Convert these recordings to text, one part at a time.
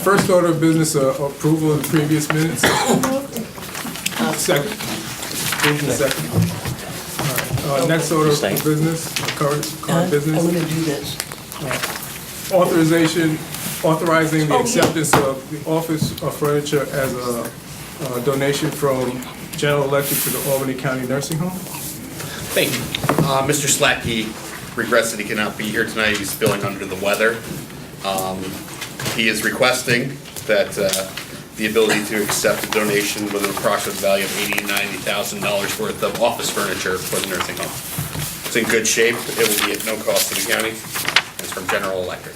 First order of business, approval of the previous minutes. Second. Second. All right. Next order of business, current business. I'm gonna do this. Authorizing the acceptance of the office furniture as a donation from General Electric to the Albany County Nursing Home. Thank you. Mr. Slacky regrets that he cannot be here tonight. He's feeling under the weather. He is requesting that the ability to accept a donation with an approximate value of $80,000 to $90,000 worth of office furniture for the nursing home. It's in good shape. It will be at no cost to the county. It's from General Electric.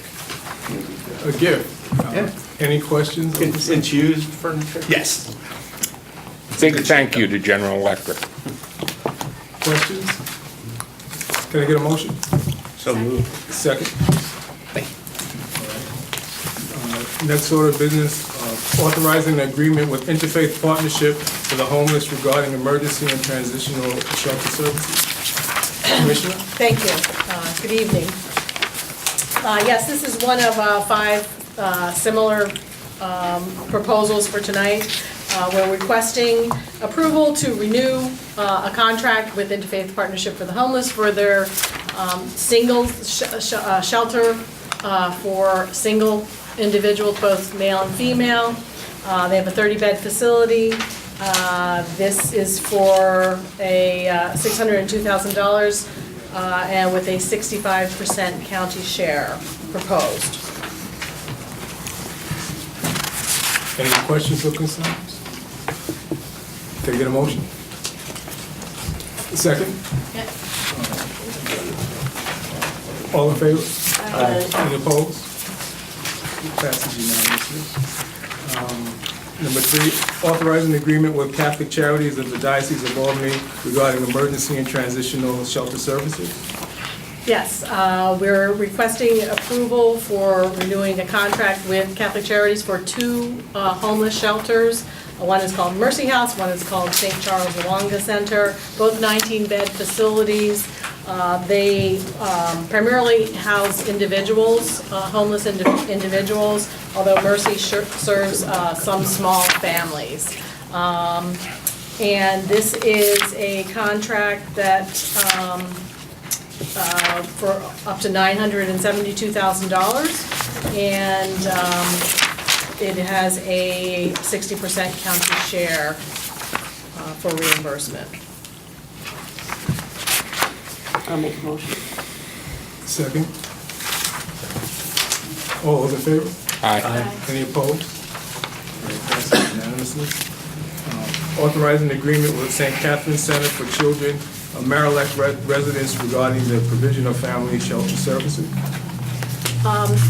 A gift. Any questions? It's used furniture? Yes. Big thank you to General Electric. Questions? Can I get a motion? So moved. Second. Thank you. Next order of business, authorizing an agreement with Interfaith Partnership for the Homeless regarding emergency and transitional shelter services. Commissioner? Thank you. Good evening. Yes, this is one of 5 similar proposals for tonight. We're requesting approval to renew a contract with Interfaith Partnership for the Homeless for their single shelter for single individuals, both male and female. They have a 30-bed facility. This is for a $602,000 and with a 65% county share proposed. Any questions or concerns? Can I get a motion? Second? All in favor? Any opposed? Passes unanimously. Number 3, authorizing agreement with Catholic Charities of the Diocese of Albany regarding emergency and transitional shelter services. Yes, we're requesting approval for renewing a contract with Catholic Charities for 2 homeless shelters. One is called Mercy House, one is called St. Charles Lawanga Center, both 19-bed facilities. They primarily house individuals, homeless individuals, although Mercy serves some small families. And this is a contract that for up to $972,000, and it has a 60% county share for reimbursement. I'll make a motion. Second. All those in favor? Aye. Any opposed? Passes unanimously. Authorizing agreement with St. Catherine Center for Children of Marillac residents regarding the provision of family shelter services.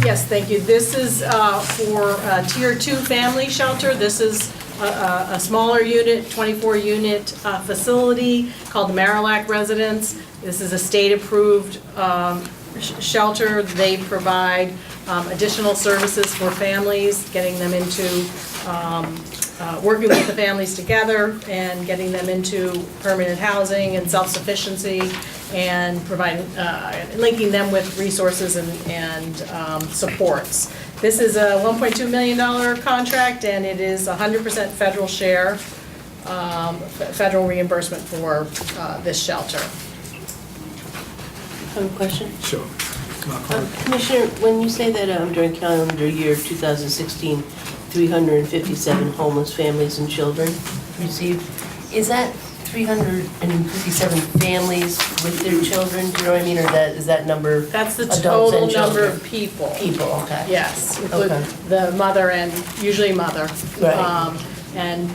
Yes, thank you. This is for Tier 2 family shelter. This is a smaller unit, 24-unit facility called the Marillac Residence. This is a state-approved shelter. They provide additional services for families, getting them into working with the families together and getting them into permanent housing and self-sufficiency, and providing, linking them with resources and supports. This is a $1.2 million contract, and it is 100% federal share, federal reimbursement for this shelter. I have a question. Sure. Commissioner, when you say that during calendar year 2016, 357 homeless families and children received, is that 357 families with their children, do you know what I mean, or is that number That's the adults total and number children? of people. People, okay. Yes, include Okay. the mother and usually mother. Right. And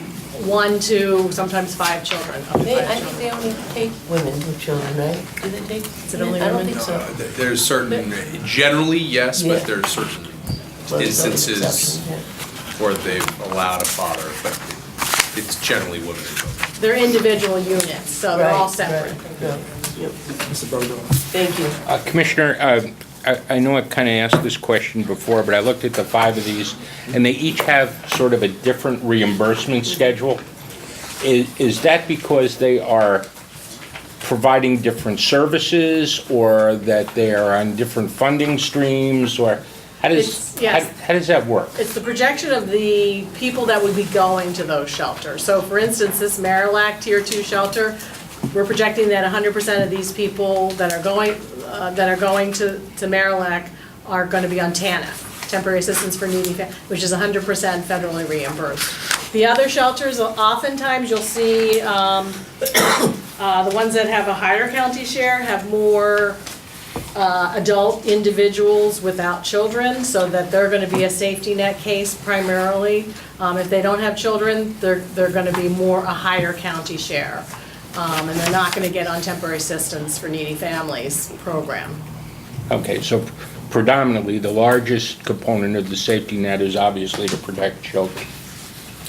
1 to sometimes 5 children. Up to 5 I think children. they only take women with children, right? Do they take? Is it only I don't women? think so. There's certain, generally, yes, Yeah. but there's certain Well, there's always instances exceptions, yeah. where they've allowed a father, but it's generally women and children. They're individual units, so they're all Right, separate. right, yeah, yep. Mr. Bergeron. Thank you. Commissioner, I know I've kind of asked this question before, but I looked at the 5 of these, and they each have sort of a different reimbursement schedule. Is that because they are providing different services, or that they are on different funding streams, or How does, It's- yes. how does that work? It's the projection of the people that would be going to those shelters. So for instance, this Marillac Tier 2 shelter, we're projecting that 100% of these people that are going to Marillac are going to be on TANF, Temporary Assistance for Needy Families, which is 100% federally reimbursed. The other shelters, oftentimes you'll see the ones that have a higher county share have more adult individuals without children, so that they're gonna be a safety net case primarily. If they don't have children, they're gonna be more a higher county share. And they're not gonna get on Temporary Assistance for Needy Families program. Okay, so predominantly, the largest component of the safety net is obviously to protect children.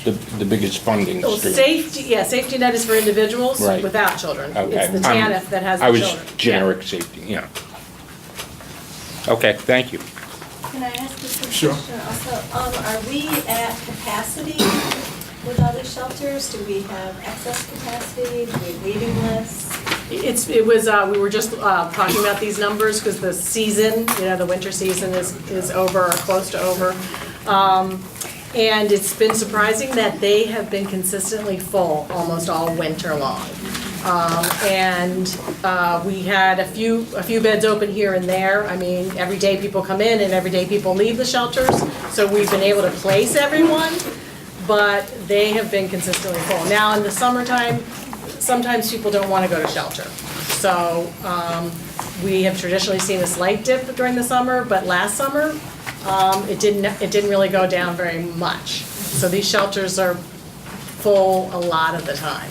The biggest funding Well, stream. safety net is for individuals Right. without children. Okay. It's the TANF that has the I children. was generic safety, yeah. Okay, thank you. Can I ask this a Sure. question also? Are we at capacity with other shelters? Do we have excess capacity? Do we have waiting lists? We were just talking about these numbers because the season, the winter season is over or close to over. And it's been surprising that they have been consistently full almost all winter long. We had a few beds open here and there. I mean, every day people come in and every day people leave the shelters. So we've been able to place everyone, but they have been consistently full. Now, in the summertime, sometimes people don't want to go to shelter. So we have traditionally seen a slight dip during the summer, but last summer, it didn't really go down very much. So these shelters are full a lot of the time.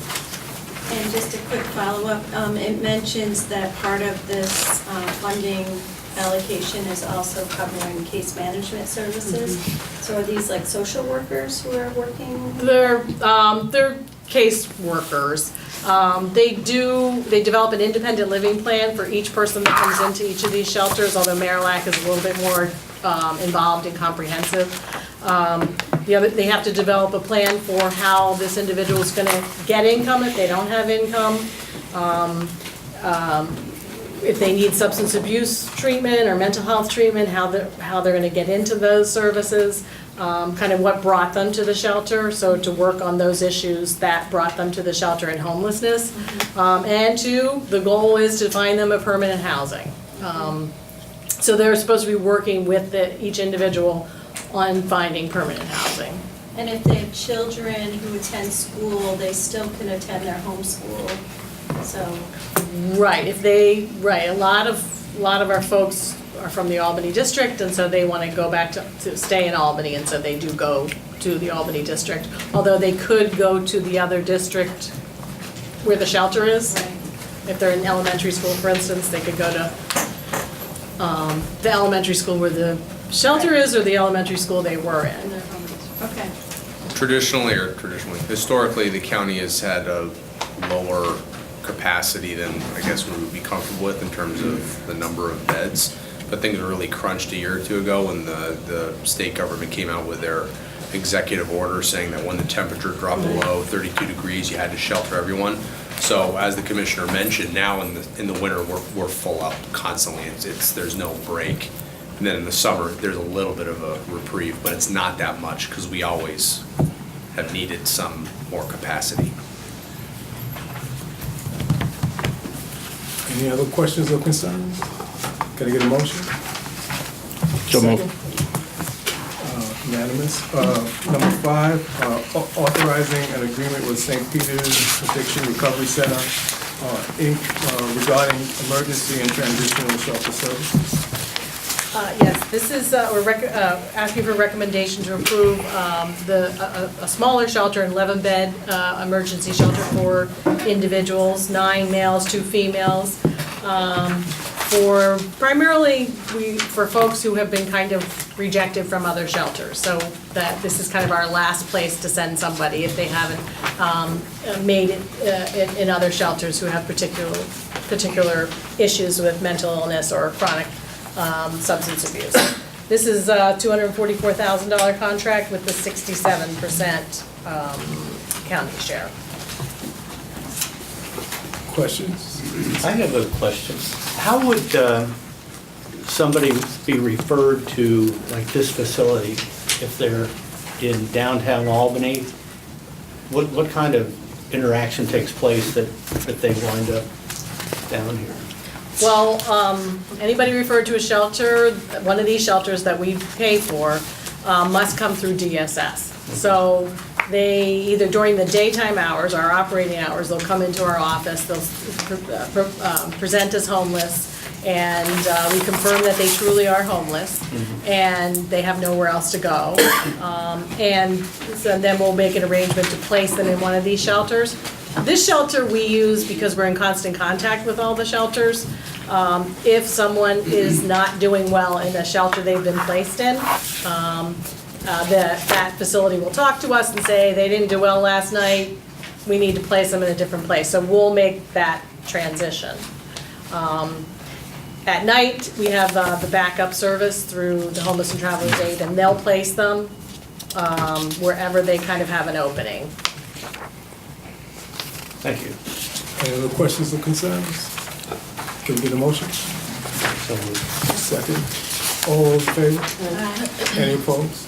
And just a quick follow-up, it mentions that part of this funding allocation is also covering case management services. So are these like social workers who are working? They're case workers. They develop an independent living plan for each person that comes into each of these shelters, although Marillac is a little bit more involved and comprehensive. They have to develop a plan for how this individual is gonna get income if they don't have income. If they need substance abuse treatment or mental health treatment, how they're gonna get into those services, kind of what brought them to the shelter, so to work on those issues that brought them to the shelter and homelessness. The goal is to find them a permanent housing. So they're supposed to be working with each individual on finding permanent housing. And if they have children who attend school, they still can attend their home school, so. Right, a lot of our folks are from the Albany district, and so they want to go back to stay in Albany, and so they do go to the Albany district. Although they could go to the other district where the shelter is. Right. If they're in elementary school, for instance, they could go to the elementary school where the shelter is, or the elementary school they were And in. their home district. Okay. Historically, the county has had a lower capacity than I guess we would be comfortable with in terms of the number of beds. But things were really crunched a year or two ago when the state government came out with their executive order saying that when the temperature dropped below 32 degrees, you had to shelter everyone. So as the commissioner mentioned, now in the winter, we're full up constantly. There's no break. And then in the summer, there's a little bit of a reprieve, but it's not that much because we always have needed some more capacity. Any other questions or concerns? Can I get a motion? So moved. Unanimous. Number 5, authorizing an agreement with St. Peter's Addiction Recovery Center, Inc., regarding emergency and transitional shelter services. Yes, this is, we're asking for a recommendation to approve a smaller shelter, an 11-bed emergency shelter for individuals, 9 males, 2 females, for primarily for folks who have been kind of rejected from other shelters. So that this is kind of our last place to send somebody if they haven't made it in other shelters who have particular issues with mental illness or chronic substance abuse. This is a $244,000 contract with the 67% county share. Questions? I have a question. How would somebody be referred to, like this facility, if they're in downtown Albany, what kind of interaction takes place that they wind up down here? Well, anybody referred to a shelter, one of these shelters that we pay for, must come through DSS. So they, either during the daytime hours, our operating hours, they'll come into our office, they'll present as homeless, and we confirm that they truly are homeless, and they have nowhere else to go. And so then we'll make an arrangement to place them in one of these shelters. This shelter we use because we're in constant contact with all the shelters. If someone is not doing well in a shelter they've been placed in, that facility will talk to us and say, they didn't do well last night, we need to place them in a different place. So we'll make that transition. At night, we have the backup service through the Homeless and Travelers Aid, and they'll place them wherever they kind of have an opening. Thank you. Any other questions or concerns? Can we get a motion? So moved. Second. All those in favor? Any opposed?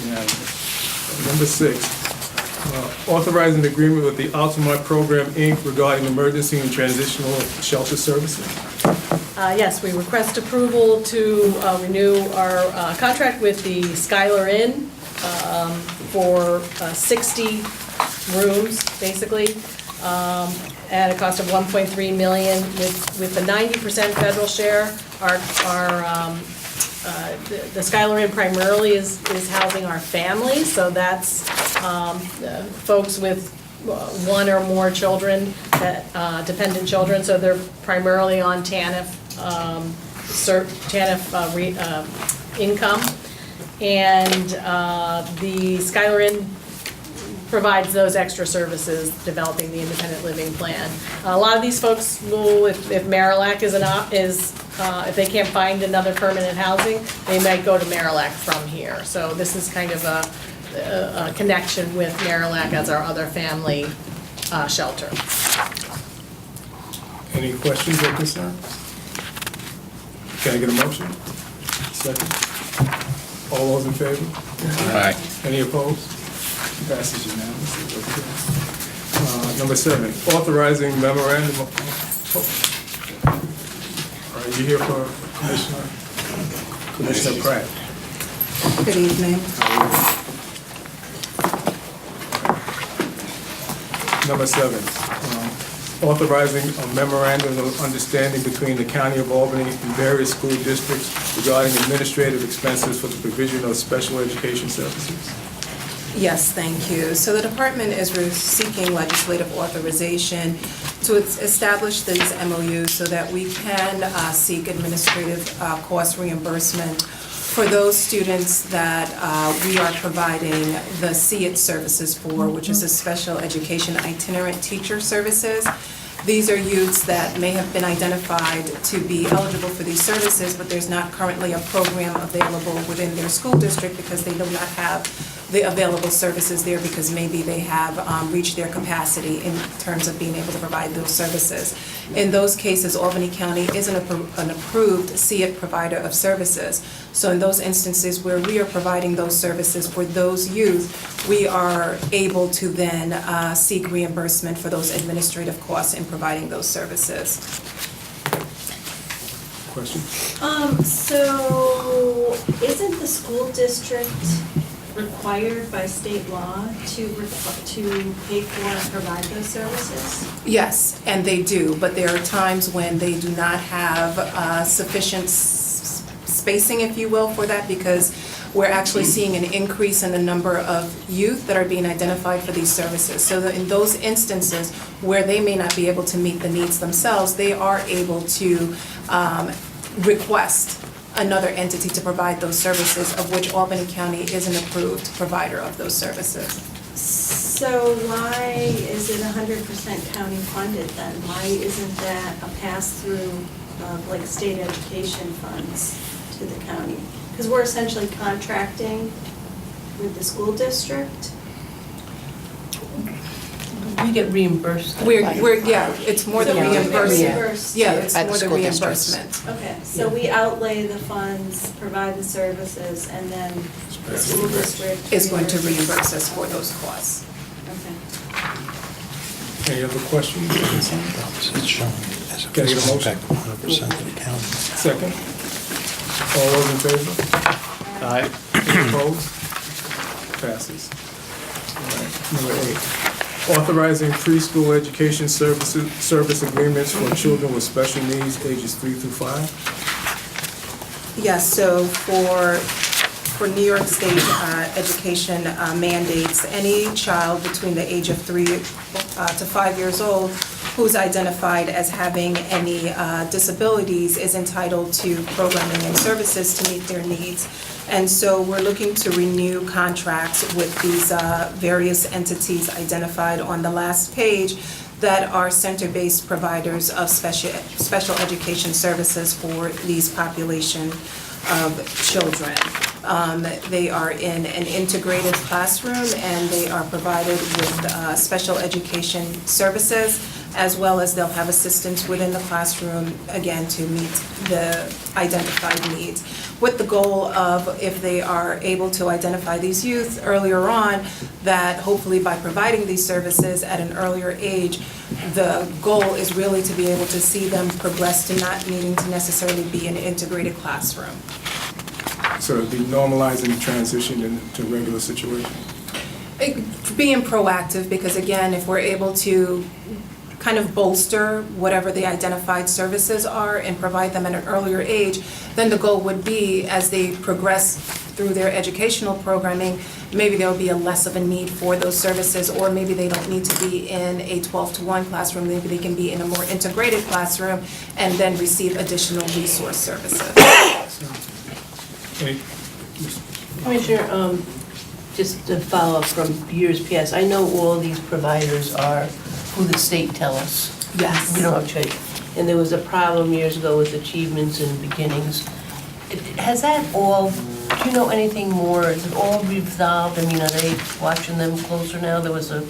Unanimous. Number 6, authorizing agreement with the Altamont Program, Inc. regarding emergency and transitional shelter services. Yes, we request approval to renew our contract with the Skylar Inn for 60 rooms, basically, at a cost of $1.3 million with the 90% federal share. The Skylar Inn primarily is housing our families, so that's folks with one or more children, dependent children, so they're primarily on TANF income. And the Skylar Inn provides those extra services, developing the independent living plan. A lot of these folks will, if Marillac if they can't find another permanent housing, they might go to Marillac from here. So this is kind of a connection with Marillac as our other family shelter. Any questions or concerns? Can I get a motion? Second. All those in favor? Aye. Any opposed? Passes unanimously. Okay. Number 7, authorizing memorandum of, are you here for Commissioner Pratt? Good evening. Number 7, authorizing a memorandum of understanding between the County of Albany and various school districts regarding administrative expenses for the provision of special education services. Yes, thank you. So the department is seeking legislative authorization to establish these MOUs so that we can seek administrative cost reimbursement for those students that we are providing the SEIT services for, which is a special education itinerant teacher services. These are youths that may have been identified to be eligible for these services, but there's not currently a program available within their school district because they do not have the available services there because maybe they have reached their capacity in terms of being able to provide those services. In those cases, Albany County is an approved SEIT provider of services. So in those instances where we are providing those services for those youth, we are able to then seek reimbursement for those administrative costs in providing those services. Question? So isn't the school district required by state law to pay for and provide those services? Yes, and they do, but there are times when they do not have sufficient spacing, if you will, for that because we're actually seeing an increase in the number of youth that are being identified for these services. So that in those instances where they may not be able to meet the needs themselves, they are able to request another entity to provide those services, of which Albany County is an approved provider of those services. So why is it 100% county funded then? Why isn't that a pass-through of like state education funds to the county? Because we're essentially contracting with the school district. We get reimbursed. Yeah, it's more the So we get reimbursement. reimbursed Yeah, too. it's By the more the school districts. reimbursement. Okay, so we outlay the funds, provide the services, and then the school district. Is going to reimburse us for those costs. Okay. Any other questions or concerns? It's showing as a Can I get a fiscal motion? impact of 100% of the county. Second? All those in favor? Aye. Any opposed? Passes. All right. Number 8, authorizing preschool education service agreements for children with special needs ages 3 through 5. Yes, so for New York State education mandates, any child between the age of 3 to 5 years old who's identified as having any disabilities is entitled to programming and services to meet their needs. And so we're looking to renew contracts with these various entities identified on the last page that are center-based providers of special education services for these population of children. They are in an integrated classroom, and they are provided with special education services, as well as they'll have assistance within the classroom, again, to meet the identified needs, with the goal of, if they are able to identify these youth earlier on, that hopefully by providing these services at an earlier age, the goal is really to be able to see them progress to not needing to necessarily be in an integrated classroom. So it'd be normalizing the transition into regular situation. Being proactive, because again, if we're able to kind of bolster whatever the identified services are and provide them at an earlier age, then the goal would be, as they progress through their educational programming, maybe there'll be a less of a need for those services, or maybe they don't need to be in a 12-to-1 classroom, maybe they can be in a more integrated classroom and then receive additional resource services. Any- Commissioner, just to follow up from years past, I know all these providers are who the state tell us. Yes. We don't have choice. And there was a problem years ago with achievements and beginnings. Has that all, do you know anything more? Is it all resolved? I mean, are they watching them closer now? There was a,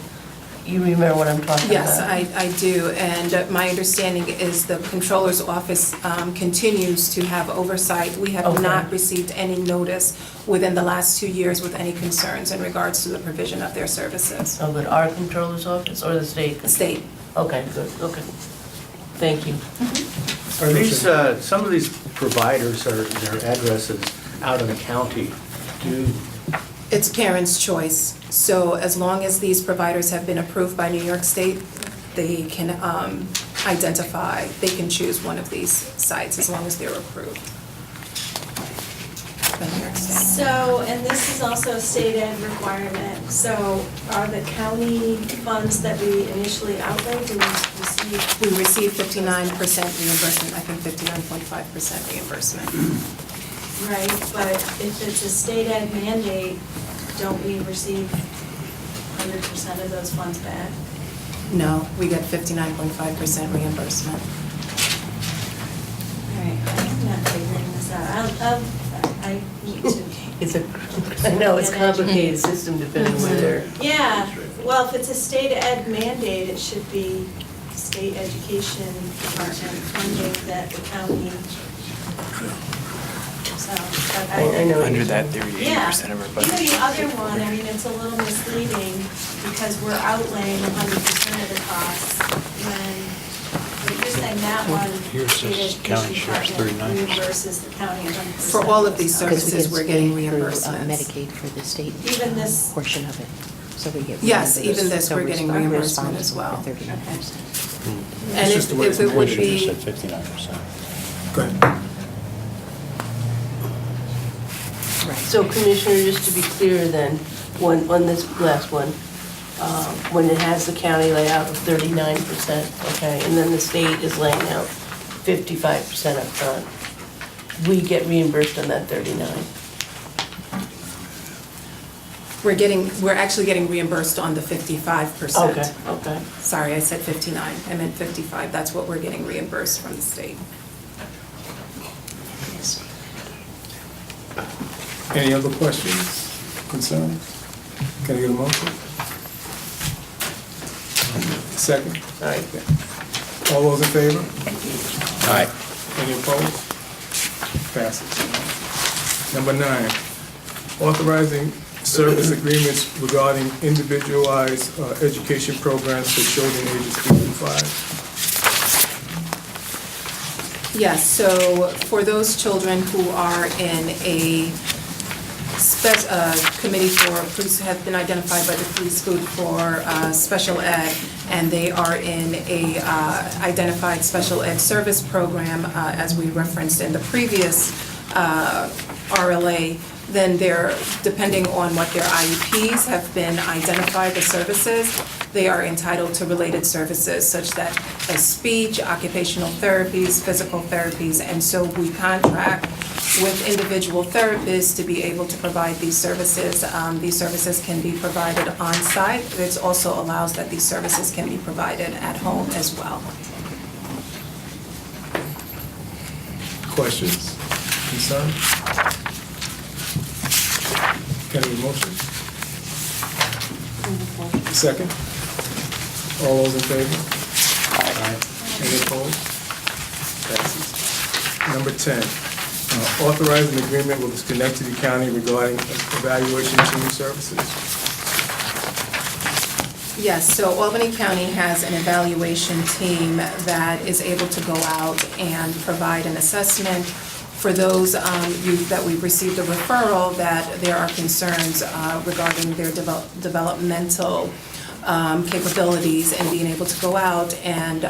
you remember what I'm talking about? Yes, I do, and my understanding is the Controller's Office continues to have oversight. We have Okay. not received any notice within the last 2 years with any concerns in regards to the provision of their services. Oh, but our controller's office or the state? The state. Okay, good, okay. Thank you. Are these, some of these providers, are their addresses out in the county? It's parents' choice. So as long as these providers have been approved by New York State, they can identify, they can choose one of these sites as long as they're approved by New York State. So, and this is also a state ed requirement, so are the county funds that we initially outlaid, do we receive? We receive 59% reimbursement, I think 59.5% reimbursement. Right, but if it's a state ed mandate, don't we receive 100% of those funds back? No, we get 59.5% reimbursement. All right, I'm not figuring this out, I need to. It's a, I know, it's a complicated system depending where they're. Yeah, well, if it's a state ed mandate, it should be state education department funding that the county. So, but I know. Under that theory, Yeah, 80% of our even budget. the other one, I mean, it's a little misleading because we're outlaying 100% of the costs when you're saying that one, Here it state says county education shares department 39%. reimburses the county 100%. For all of these Because services, we're getting Through, reimbursements. Medicaid for the state Even this- portion of it, so we get. Yes, reimbursed. even this, So we're getting we're reimbursement as responsible well. for 39%. And It's just the way if it's it would measured. be, Just at 59%. Go ahead. Right. So Commissioner, just to be clear then, on this last one, when it has the county layout of 39%, okay, and then the state is laying out 55% up front, we get reimbursed on that 39. we're actually getting reimbursed on the 55%. Okay, okay. Sorry, I said 59, I meant 55, that's what we're getting reimbursed from the state. Any other questions, concerns? Can I get a motion? Second? Aye. All those in favor? Aye. Any opposed? Passes. Number 9, authorizing service agreements regarding individualized education programs for children ages 3 through 5. Yes, so for those children who are in a committee for, have been identified by the preschool for special ed, and they are in a identified special ed service program, as we referenced in the previous RLA, then they're, depending on what their IEPs have been identified, the services, they are entitled to related services such that as speech, occupational therapies, physical therapies, and so we contract with individual therapists to be able to provide these services. These services can be provided on-site. It also allows that these services can be provided at home as well. Questions? Concerns? Can I have a motion? Second? All those in favor? Aye. Any opposed? Passes. Number 10, authorize an agreement with Schenectady County regarding evaluation team services. Yes, so Albany County has an evaluation team that is able to go out and provide an assessment for those youth that we've received a referral that there are concerns regarding their developmental capabilities, and being able to go out and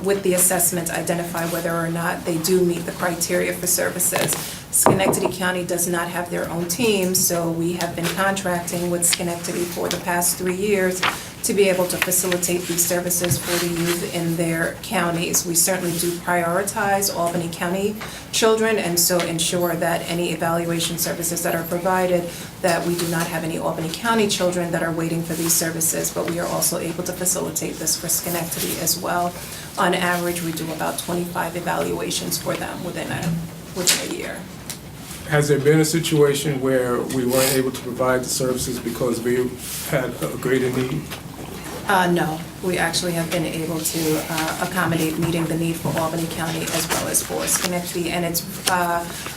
with the assessment identify whether or not they do meet the criteria for services. Schenectady County does not have their own team, so we have been contracting with Schenectady for the past 3 years to be able to facilitate these services for the youth in their counties. We certainly do prioritize Albany County children, and so ensure that any evaluation services that are provided, that we do not have any Albany County children that are waiting for these services, but we are also able to facilitate this for Schenectady as well. On average, we do about 25 evaluations for them within a year. Has there been a situation where we weren't able to provide the services because we had a greater need? No, we actually have been able to accommodate meeting the need for Albany County as well as for Schenectady, and it's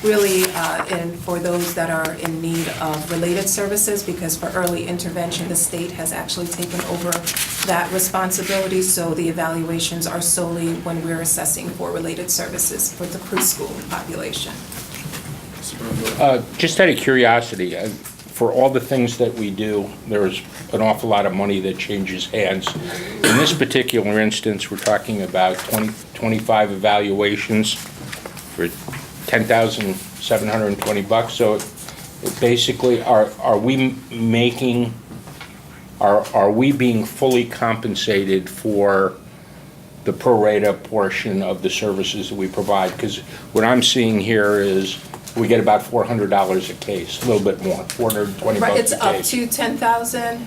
really for those that are in need of related services, because for early intervention, the state has actually taken over that responsibility, so the evaluations are solely when we're assessing for related services for the preschool population. Just out of curiosity, for all the things that we do, there's an awful lot of money that changes hands. In this particular instance, we're talking about 25 evaluations for $10,720. So basically, are we being fully compensated for the pro rata portion of the services that we provide? Because what I'm seeing here is we get about $400 a case, a little bit more, $420 Right, a it's up case. to 10,000.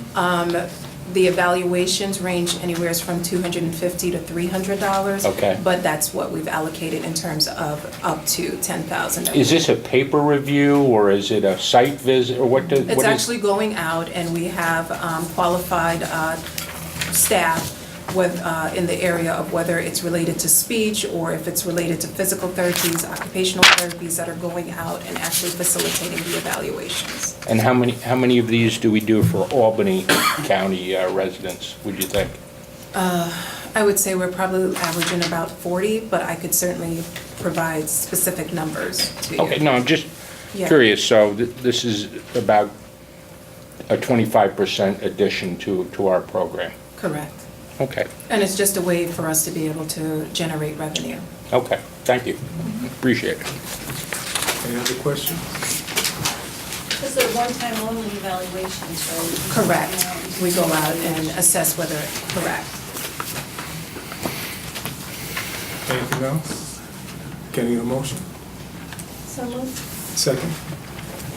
The evaluations range anywhere from $250 to $300. Okay. But that's what we've allocated in terms of up to 10,000. Is this a paper review, or is it a site visit, or what It's actually going out, and we have qualified staff with, in the area of whether it's related to speech or if it's related to physical therapies, occupational therapies, that are going out and actually facilitating the evaluations. And how many of these do we do for Albany County residents, would you think? I would say we're probably averaging about 40, but I could certainly provide specific numbers to you. Okay, no, I'm just Yeah. curious. So this is about a 25% addition to our program. Correct. Okay, And it's just a way for us to be able to generate revenue. okay, thank you. Appreciate it. Any other questions? Those are one-time only evaluations, right? Correct. We go out and assess whether, correct. Anything else? Can I get a motion? So moved. Second?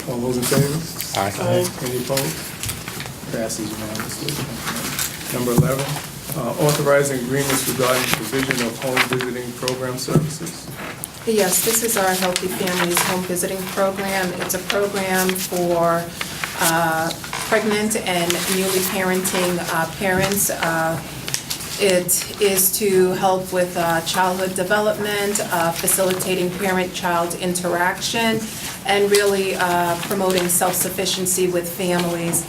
All those in favor? Aye. Any opposed? Passes unanimously. Number 11, authorizing agreements regarding provision of home visiting program services. Yes, this is our Healthy Families Home Visiting Program. It's a program for pregnant and newly parenting parents It is to help with childhood development, facilitating parent-child interaction, and really promoting self-sufficiency with families.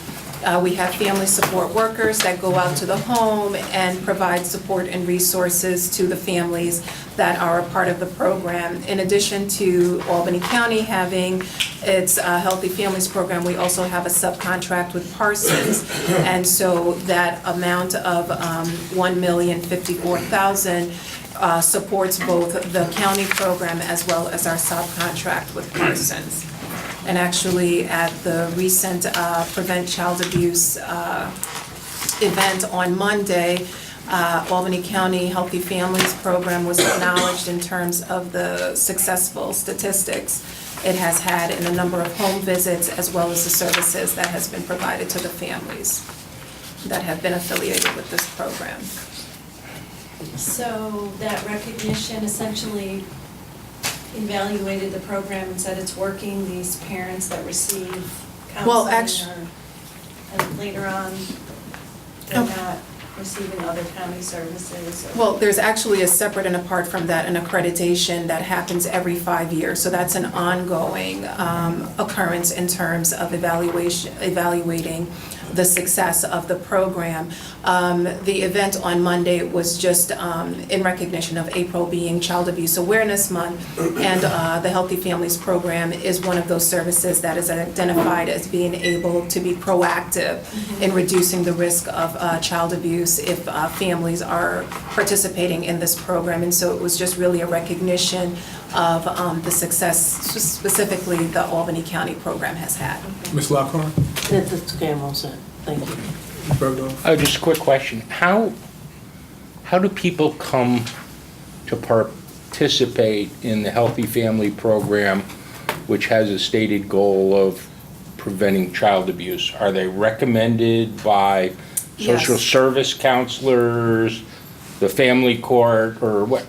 We have family support workers that go out to the home and provide support and resources to the families that are a part of the program. In addition to Albany County having its Healthy Families program, we also have a subcontract with Parsons. And so that amount of $1,054,000 supports both the county program as well as our subcontract with Parsons. And actually, at the recent Prevent Child Abuse event on Monday, Albany County Healthy Families Program was acknowledged in terms of the successful statistics it has had in the number of home visits as well as the services that has been provided to the families that have been affiliated with this program. So that recognition essentially evaluated the program and said it's working, these parents that receive Well, counseling and later on they're not receiving other county services? Well, there's actually a separate and apart from that, an accreditation that happens every 5 years. So that's an ongoing occurrence in terms of evaluating the success of the program. The event on Monday was just in recognition of April being Child Abuse Awareness Month, and the Healthy Families Program is one of those services that is identified as being able to be proactive in reducing the risk of child abuse if families are participating in this program. And so it was just really a recognition of the success specifically the Albany County program has had. Ms. Lockhart? That's okay, I'm all set. Thank you. Ms. Bergdorf? Just a quick question. How do people come to participate in the Healthy Family Program, which has a stated goal of preventing child abuse? Are they recommended by social Yes. service counselors, the family court, or what?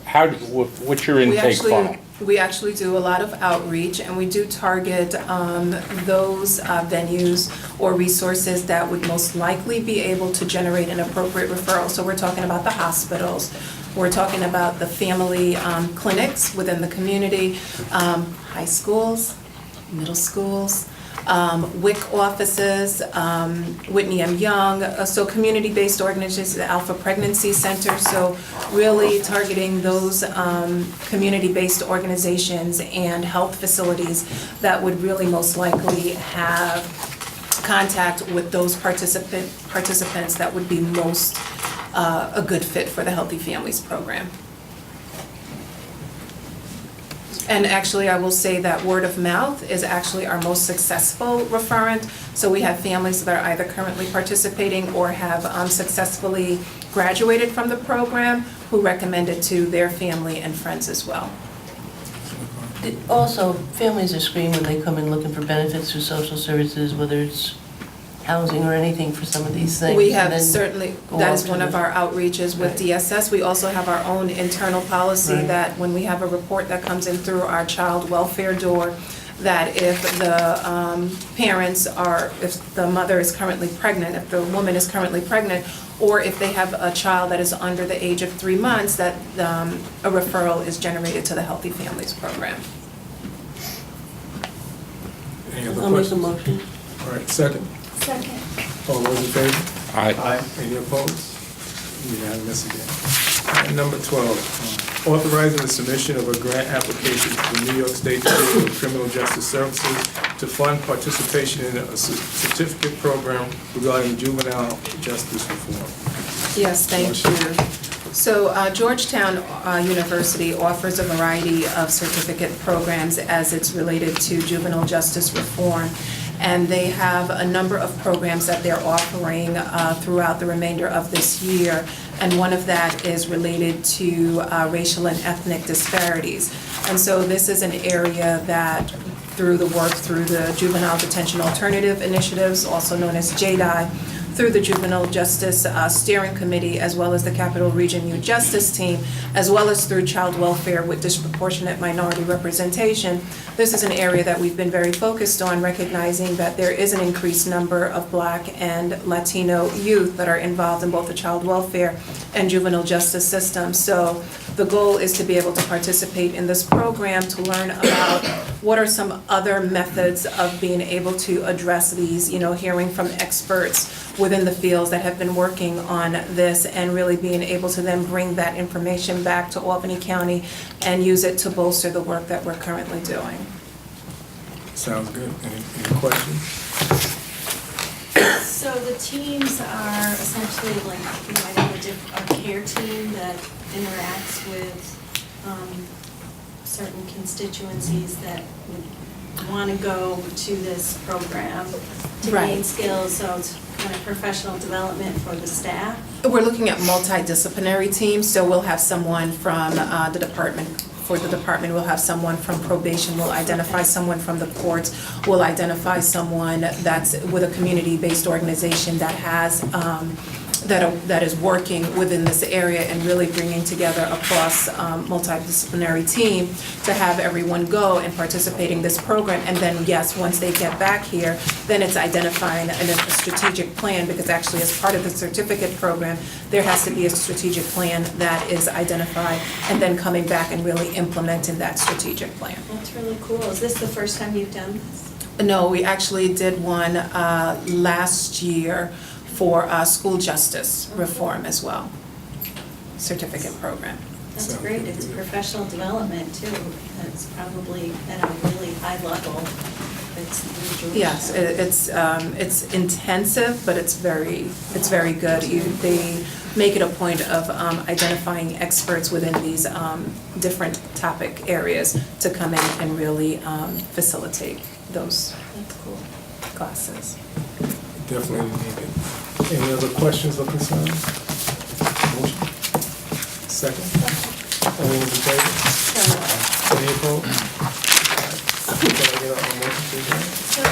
What's your intake funnel? We actually do a lot of outreach, and we do target those venues or resources that would most likely be able to generate an appropriate referral. So we're talking about the hospitals, we're talking about the family clinics within the community, high schools, middle schools, WIC offices, Whitney M. Young, so community-based organizations, the Alpha Pregnancy Center, so really targeting those community-based organizations and health facilities that would really most likely have contact with those participants that would be most a good fit for the Healthy Families Program. And actually, I will say that word of mouth is actually our most successful referent. So we have families that are either currently participating or have successfully graduated from the program who recommend it to their family and friends as well. Also, families are screened when they come in looking for benefits through social services, whether it's housing or anything for some of these things. We and have then certainly, go that on is to one of the- our outreaches with DSS. We also have our own internal policy Right. that when we have a report that comes in through our child welfare door, that if the parents are, if the mother is currently pregnant, if the woman is currently pregnant, or if they have a child that is under the age of 3 months, that a referral is generated to the Healthy Families Program. Any other I'll make a questions? motion. All right, second. Second. All those in favor? Aye. Any opposed? Unanimous again. And number 12, authorizing the submission of a grant application to the New York State Bureau of Criminal Justice Services to fund participation in a certificate program regarding juvenile justice reform. Yes, thank you. So Georgetown University offers a variety of certificate programs as it's related to juvenile justice reform. And they have a number of programs that they're offering throughout the remainder of this year. And one of that is related to racial and ethnic disparities. And so this is an area that through the work through the Juvenile Detention Alternative Initiatives, also known as JDI, through the Juvenile Justice Steering Committee, as well as the Capital Region Youth Justice Team, as well as through child welfare with disproportionate minority representation. This is an area that we've been very focused on, recognizing that there is an increased number of Black and Latino youth that are involved in both the child welfare and juvenile justice system. So the goal is to be able to participate in this program to learn about what are some other methods of being able to address these, hearing from experts within the fields that have been working on this, and really being able to then bring that information back to Albany County and use it to bolster the work that we're currently doing. Sounds good. Any questions? So the teams are essentially like, you might have a care team that interacts with certain constituencies that would want to go to this program to Right. gain skills, so it's kind of professional development for the staff. We're looking at multidisciplinary teams, so we'll have someone from the department. For the department, we'll have someone from probation, we'll identify someone from the courts, we'll identify someone that's with a community-based organization that has, that is working within this area, and really bringing together a multidisciplinary team to have everyone go and participate in this program. And then, yes, once they get back here, then it's identifying a strategic plan, because actually as part of the certificate program, there has to be a strategic plan that is identified, and then coming back and really implementing that strategic plan. That's really cool. Is this the first time you've done this? No, we actually did one last year for school justice reform as well, certificate program. That's Sounds great. good. It's professional development too. That's probably at a really high level. It's really Yes, it's intensive, but it's very good. They make it a point of identifying experts within these different topic areas to come in and really facilitate those That's cool. classes. Definitely needed. Any other questions or concerns? Motion? Second? All those in favor? Any opposed? Can I get a motion to adjourn? So